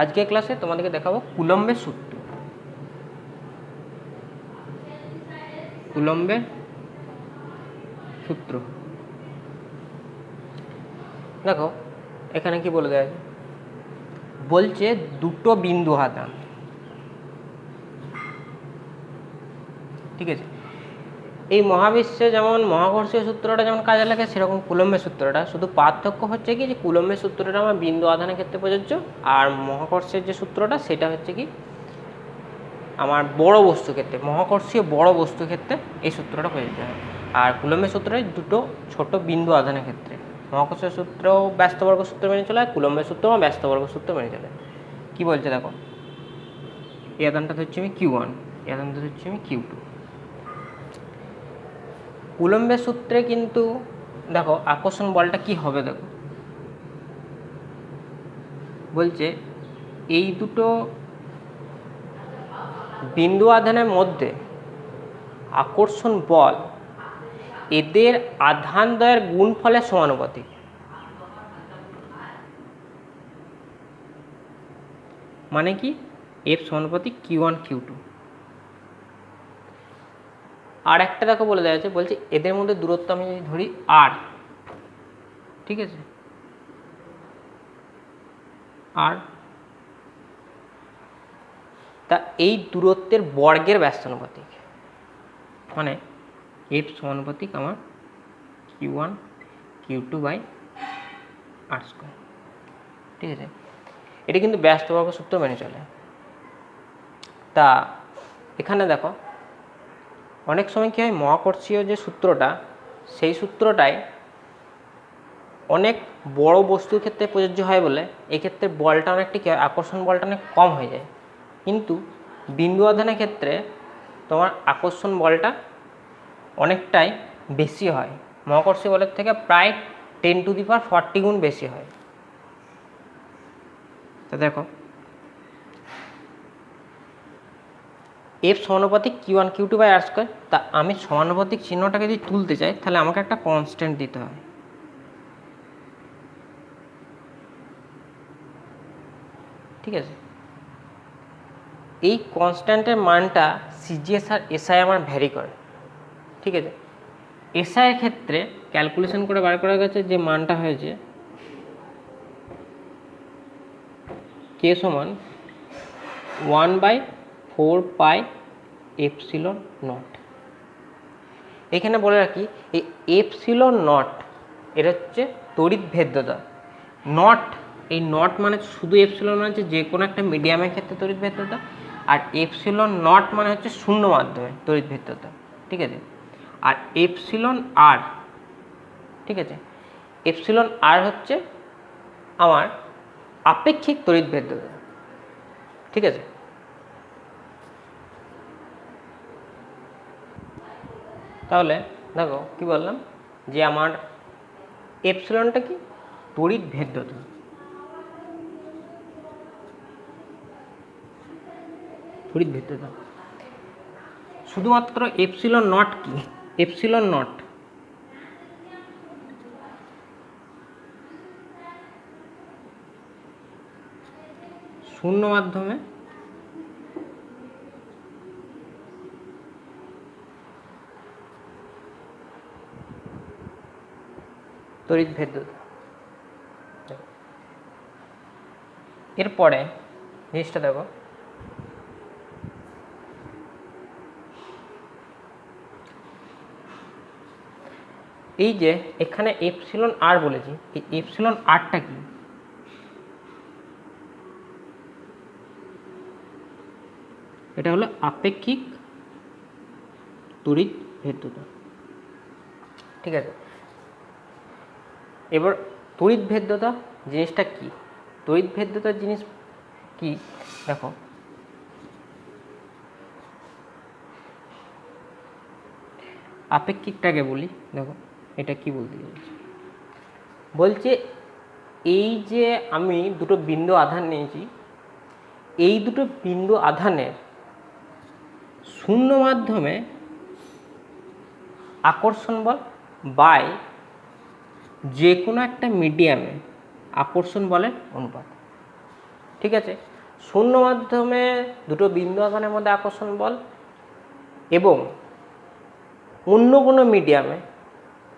আজকের ক্লাসে তোমাদেরকে দেখাবো কুলম্বের সূত্র। কুলম্বের সূত্র দেখো এখানে কি বলে দেওয়া আছে, বলছে দুটো বিন্দু আধান, ঠিক আছে। এই মহাবিশ্বে যেমন মহাকর্ষীয় সূত্রটা যেমন কাজে লাগে, সেরকম কুলম্বের সূত্রটা, শুধু পার্থক্য হচ্ছে কি যে কুলম্বের সূত্রটা আমার বিন্দু আধানের ক্ষেত্রে প্রযোজ্য, আর মহাকর্ষের যে সূত্রটা সেটা হচ্ছে কি আমার বড় বস্তু ক্ষেত্রে, মহাকর্ষীয় বড় বস্তু ক্ষেত্রে এই সূত্রটা প্রযোজ্য হয়। আর কুলম্বের সূত্রে দুটো ছোট বিন্দু আধানের ক্ষেত্রে, মহাকর্ষীয় সূত্রও ব্যস্তবর্গ সূত্র মেনে চলে, আর কুলম্বের সূত্রও ব্যস্তবর্গ সূত্র মেনে চলে। কি বলছে দেখো, এই আধানটা ধরছি আমি Q1, এই আধানটা ধরছি আমি Q2। কুলম্বের সূত্রে কিন্তু দেখো আকর্ষণ বলটা কি হবে, দেখো বলছে এই দুটো বিন্দু আধানের মধ্যে আকর্ষণ বল এদের আধানদ্বয়ের গুণফলের সমানুপাতিক। মানে কি, F সমানুপাতিক Q1 Q2। আর একটা দেখো বলে দেওয়া আছে, বলছে এদের মধ্যে দূরত্ব আমি যদি ধরি R, ঠিক আছে, R, তা এই দূরত্বের বর্গের ব্যস্তানুপাতিক, মানে F সমানুপাতিক আমার Q1 Q2 by R square, ঠিক আছে। এটা কিন্তু ব্যস্তবর্গ সূত্র মেনে চলে। তা এখানে দেখো অনেক সময় কী হয়, মহাকর্ষীয় যে সূত্রটা, সেই সূত্রটাই অনেক বড় বস্তুর ক্ষেত্রে প্রযোজ্য হয় বলে এক্ষেত্রে বলটা অনেকটা কী হয়, আকর্ষণ বলটা অনেক কম হয়ে যায়। কিন্তু বিন্দু আধানের ক্ষেত্রে তোমার আকর্ষণ বলটা অনেকটাই বেশি হয়, মহাকর্ষীয় বলের থেকে প্রায় 10⁻40 গুণ বেশি হয়। তা দেখো F সমানুপাতিক Q1 Q2 by R square. তা আমি সমানুপাতিক চিহ্নটাকে যদি তুলতে চাই তাহলে আমাকে একটা কনস্ট্যান্ট দিতে হয়, ঠিক আছে। এই কনস্ট্যান্টের মানটা সিজিএস আর এসআই আমার ভ্যারি করে, ঠিক আছে। এসআই এর ক্ষেত্রে ক্যালকুলেশন করে বার করা গেছে যে মানটা হয়েছে কে সমান 1/4 এপসিলন নট। এখানে বলে রাখি, এই এপসিলন নট এটা হচ্ছে তড়িৎ ভেদ্যতা। নট, এই নট মানে শুধু এপসিলন মানে হচ্ছে যে কোনো একটা মিডিয়ামের ক্ষেত্রে তড়িৎ ভেদ্যতা, আর এপসিলন নট মানে হচ্ছে শূন্য মাধ্যমে তড়িৎ ভেদ্যতা, ঠিক আছে। আর এপসিলন আর, ঠিক আছে, এপসিলন আর হচ্ছে আমার আপেক্ষিক তড়িৎ ভেদ্যতা, ঠিক আছে। তাহলে দেখো কি বললাম, যে আমার এপসিলনটা কি, তড়িৎ ভেদ্যতা, তড়িৎ ভেদ্যতা। শুধুমাত্র এপসিলন নট কি, এপসিলন নট শূন্য মাধ্যমে তড়িৎ ভেদ্যতা। এরপরে জিনিসটা দেখো, এই যে এখানে এপসিলন আর বলেছি, এই এপসিলন আরটা কি, এটা হলো আপেক্ষিক তড়িৎ ভেদ্যতা, ঠিক আছে। এবার তড়িৎ ভেদ্যতা জিনিসটা কি, তড়িৎ ভেদ্যতার জিনিস কি দেখো, আপেক্ষিকটাকে বলি। দেখো এটা কি বলতে চাইছি, বলছে এই যে আমি দুটো বিন্দু আধান নিয়েছি, এই দুটো বিন্দু আধানের শূন্য মাধ্যমে আকর্ষণ বল বাই যে কোনো একটা মিডিয়ামে আকর্ষণ বলের অনুপাত, ঠিক ঠিক আছে। শূন্য মাধ্যমে দুটো বিন্দু আধানের মধ্যে আকর্ষণ বল এবং অন্য কোনো মিডিয়ামে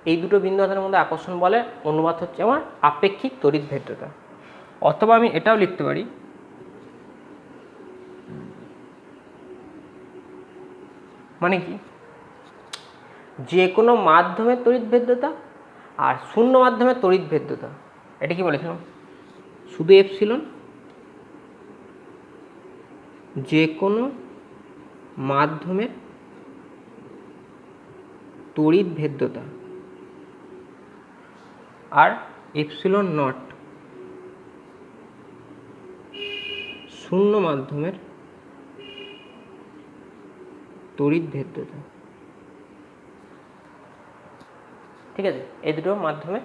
এই দুটো বিন্দু আধানের মধ্যে আকর্ষণ বলের অনুপাত হচ্ছে আমার আপেক্ষিক তড়িৎ ভেদ্যতা। অথবা আমি এটাও লিখতে পারি, মানে কি, যে কোনো মাধ্যমের তড়িৎ ভেদ্যতা আর শূন্য মাধ্যমের তড়িৎ ভেদ্যতা, এটা কি বলেছিলাম, শুধু এপসিলন, যে কোনো মাধ্যমের তড়িৎ ভেদ্যতা আর এপসিলন নট শূন্য মাধ্যমের তড়িৎ ভেদ্যতা। ঠিক আছে, এই দুটো মাধ্যমে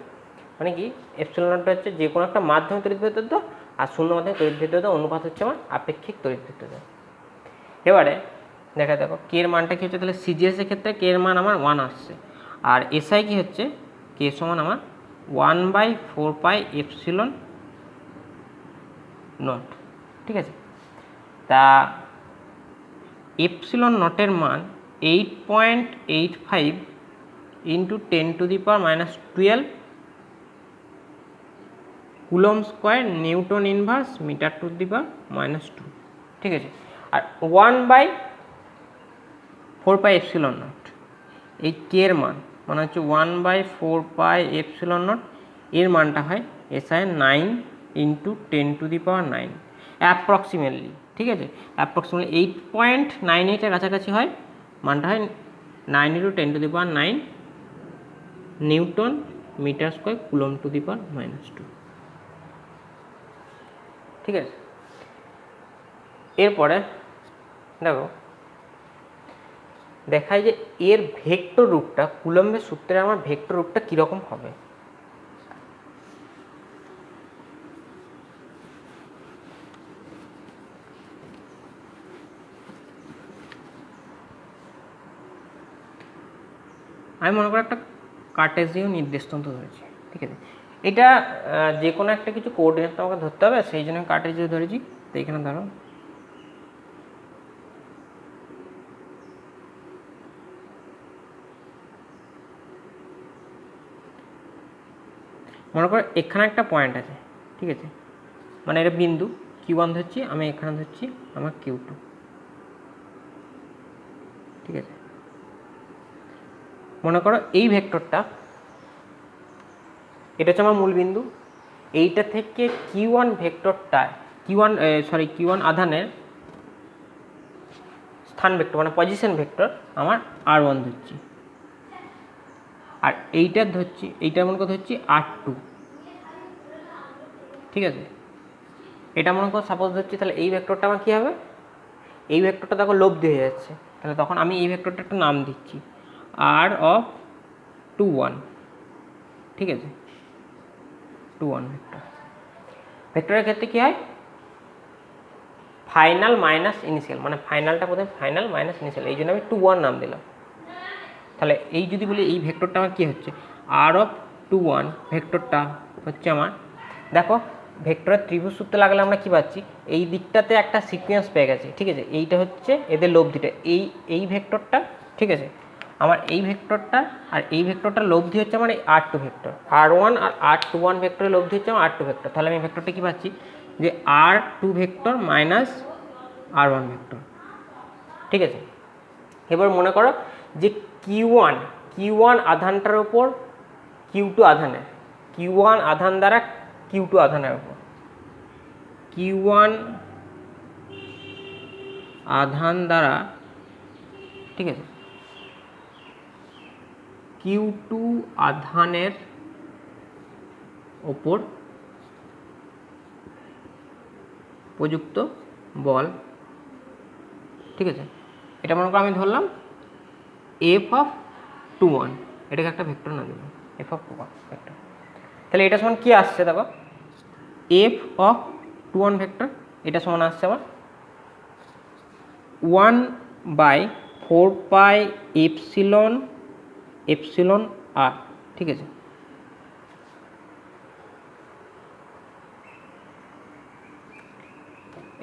মানে কি, এপসিলন নটটা হচ্ছে যে কোনো একটা মাধ্যমে তড়িৎ ভেদ্যতা আর শূন্য মাধ্যমে তড়িৎ ভেদ্যতা অনুপাত হচ্ছে আমার আপেক্ষিক তড়িৎ ভেদ্যতা। এবারে দেখা দেখো কে এর মানটা কি হচ্ছে, তাহলে সিজিএস এর ক্ষেত্রে কে এর মান আমার 1 আসছে, আর এসআই কি হচ্ছে, কে সমান আমার 1/4 পাই এপসিলন নট। ঠিক আছে, তা এপসিলন নটের মান 8.85 into 10⁻⁻12 coulomb square newton inverse metre to the power -2। ঠিক আছে, আর 1/4 পাই এপসিলন নট, এই কে এর মান মানে হচ্ছে 1/4 পাই এপসিলন নট, এর মানটা হয় এসআই 9 ইন্টু 10⁻9 অ্যাপ্রক্সিমেটলি। ঠিক আছে, অ্যাপ্রক্সিমেটলি 8.98 এর কাছাকাছি হয়, মানটা হয় 9 into 10⁻9 newton metre square coulomb to the power -2। ঠিক আছে, এরপরে দেখো দেখায় যে এর ভেক্টর রূপটা, কুলম্বের সূত্রে আমার ভেক্টর রূপটা কীরকম হবে। আমি মনে করি একটা কার্টেসীয় নির্দেশতন্ত্র ধরেছি। ঠিক আছে, এটা যে কোনো একটা কিছু কোঅর্ডিনেট আমাকে ধরতে হবে, সেই জন্য কার্টেসীয় ধরেছি। তো এখানে ধরো মনে করো এখানে একটা পয়েন্ট আছে। ঠিক আছে, মানে এটা বিন্দু Q1 ধরছি, আমি এখানে ধরছি আমার Q2। ঠিক আছে, মনে করো এই ভেক্টরটা, এটা হচ্ছে আমার মূল বিন্দু, এইটা থেকে Q1 ভেক্টরটা, Q1 আধানের স্থান ভেক্টর মানে পজিশন ভেক্টর আমার R1 ধরছি, আর এইটার ধরছি, এইটার মনে করো ধরছি R2। ঠিক আছে, এটা মনে করো সাপোজ ধরছি, তাহলে এই ভেক্টরটা আমার কী হবে, এই ভেক্টরটা দেখো লব্ধি হয়ে যাচ্ছে, তাহলে তখন আমি এই ভেক্টরটা একটা নাম দিচ্ছি R(21). ঠিক আছে, 21 ভেক্টর। ভেক্টরের ক্ষেত্রে কী হয়, ফাইনাল মাইনাস ইনিশিয়াল, মানে ফাইনালটা প্রথমে ফাইনাল মাইনাস ইনিশিয়াল, এই জন্য আমি 21 নাম দিলাম। তাহলে এই যদি বলি এই ভেক্টরটা আমার কী হচ্ছে, R(21) ভেক্টরটা হচ্ছে আমার, দেখো ভেক্টরের ত্রিভুজ সূত্রে লাগলে আমরা কী পাচ্ছি, এই দিকটাতে একটা সিকোয়েন্স পেয়ে গেছে। ঠিক আছে, এইটা হচ্ছে এদের লব্ধিটা, এই ভেক্টরটা। ঠিক আছে, আমার এই ভেক্টরটা আর এই ভেক্টরটার লব্ধি হচ্ছে আমার এই R2 ভেক্টর, R1 আর R21 ভেক্টরের লব্ধি হচ্ছে আমার R2 ভেক্টর। তাহলে আমি ভেক্টরটা কী পাচ্ছি, যে R2 vector minus R1 vector. ঠিক আছে, এবার মনে করো যে Q1 আধানটার ওপর Q2 আধানের, Q1 আধান দ্বারা Q2 আধানের ওপর, Q1 আধান দ্বারা, ঠিক আছে, Q2 আধানের ওপর প্রযুক্ত বল। ঠিক আছে, এটা মনে করো আমি ধরলাম F(21), এটাকে একটা ভেক্টর না দিলাম F(21) ভেক্টর। তাহলে এটা সমান কি আসছে, দেখো F(21) ভেক্টর, এটা সমান আসছে আমার 1/4 পাই এপসিলন আর। ঠিক আছে,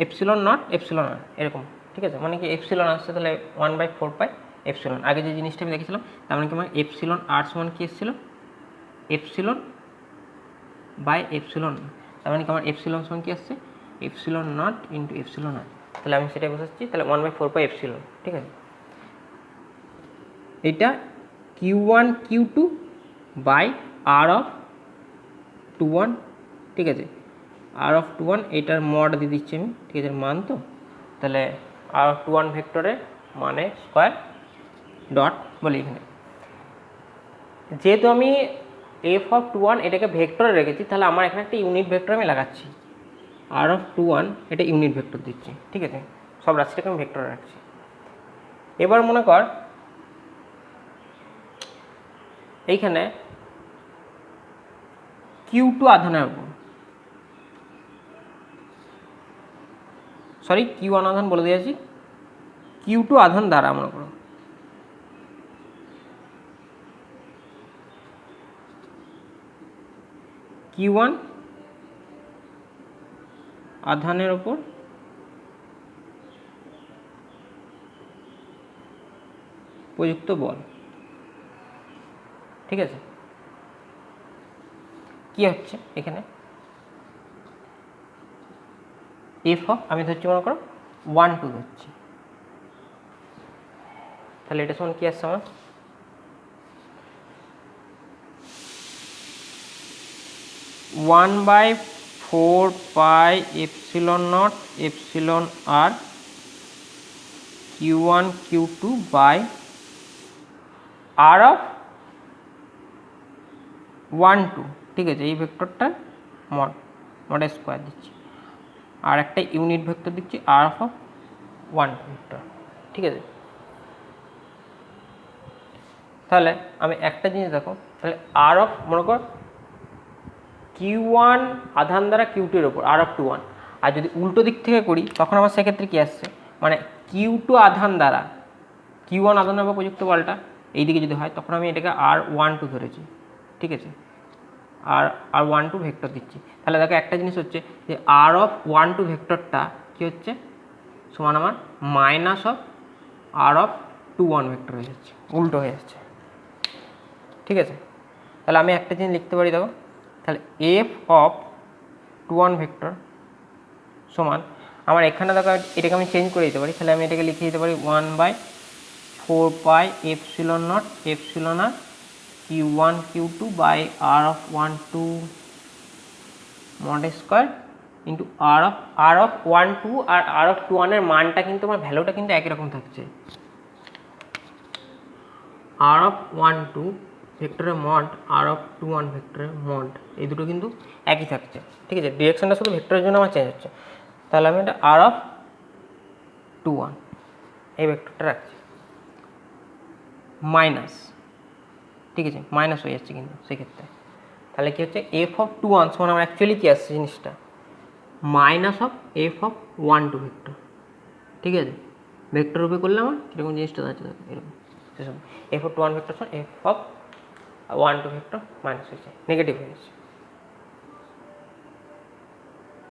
এপসিলন নট এপসিলন আর এরকম, ঠিক আছে, মানে কি এপসিলন আসছে তাহলে 1/4 এপসিলন, আগে যে জিনিসটা আমি দেখেছিলাম তার মানে কি আমার এপসিলন আর সমান কি এসেছিলো এপসিলন বাই এপসিলন, তার মানে কি আমার এপসিলন সমান কি আসছে এপসিলন নট ইন্টু এপসিলন আর, তাহলে আমি সেটাই বসাচ্ছি, তাহলে 1/4 এপসিলন, ঠিক আছে। এটা Q1 Q2 by r of 2 1, ঠিক আছে, আর অফ 2 1 এটার মড দিয়ে দিচ্ছি আমি, ঠিক আছে, মান তো, তাহলে আর অফ 2 1 ভেক্টরের মানে স্কোয়ার ডট বলি এখানে, যেহেতু আমি এফ অফ 2 1 এটাকে ভেক্টরে রেখেছি তাহলে আমার এখানে একটা ইউনিট ভেক্টর আমি লাগাচ্ছি, আর অফ 2 1 এটা ইউনিট ভেক্টর দিচ্ছি, ঠিক আছে, সব রাশিটাকে আমি ভেক্টরে রাখছি। এবার মনে কর এইখানে Q2 আধানের উপর, সরি Q1 আধান বলে দিয়েছি, Q2 আধান দ্বারা মনে করো Q1 আধানের ওপর প্রযুক্ত বল, ঠিক আছে। কি হচ্ছে এখানে এফ অফ আমি ধরছি মনে করো 1 2 ধরছি, তাহলে এটা সমান কি আসছে আমার 1/4 epsilon not epsilon r Q1 Q2 by r of 1 2, ঠিক আছে, এই ভেক্টরটা মডের স্কোয়ার দিচ্ছি, আর একটা ইউনিট ভেক্টর দিচ্ছি আর অফ 1 2 ভেক্টর, ঠিক আছে। তাহলে আমি একটা জিনিস দেখো, তাহলে আর অফ মনে কর Q1 আধান দ্বারা Q2 এর ওপর আর অফ 2 1, আর যদি উল্টো দিক থেকে করি তখন আমার সেক্ষেত্রে কী আসছে, মানে Q2 আধান দ্বারা Q1 আধানের উপর প্রযুক্ত বলটা এই দিকে যদি হয় তখন আমি এটাকে R1 2 ধরেছি, ঠিক আছে, আর 1 2 ভেক্টর দিচ্ছি, তাহলে দেখো একটা জিনিস হচ্ছে যে আর অফ 1 2 ভেক্টরটা কী হচ্ছে সমান আমার minus of r of 2 1 vector হয়ে যাচ্ছে, উল্টো হয়ে যাচ্ছে, ঠিক আছে। তাহলে আমি একটা জিনিস লিখতে পারি দেখো, তাহলে এফ অফ 2 1 ভেক্টর সমান আমার এখানে দেখো এটাকে আমি চেঞ্জ করে দিতে পারি, তাহলে আমি এটাকে লিখে দিতে পারি 1/4 epsilon not epsilon r Q1 Q2 by r of 1 2 mod square into r of 1 2 আর আর অফ 2 1 এর মানটা কিন্তু আমার ভ্যালুটা কিন্তু একই রকম থাকছে, আর অফ 1 2 ভেক্টরের মড আর অফ 2 1 ভেক্টরের মড এই দুটো কিন্তু একই থাকছে, ঠিক আছে, ডিরেকশনটা শুধু ভেক্টরের জন্য আমার চেঞ্জ হচ্ছে, তাহলে আমি এটা আর অফ 2 1 এই ভেক্টরটা রাখছি মাইনাস, ঠিক আছে, মাইনাস হয়ে যাচ্ছে কিন্তু সেক্ষেত্রে, তাহলে কী হচ্ছে এফ অফ 2 1 সমান আমার অ্যাকচুয়ালি কী আসছে জিনিসটা minus of F of 1 2 vector, ঠিক আছে, ভেক্টর রূপে করলে আমার কীরকম জিনিসটা আছে এরকম সেসব এফ অফ 2 1 ভেক্টর সমান এফ অফ 1 2 ভেক্টর মাইনাস হয়েছে নেগেটিভ হয়ে যাচ্ছে।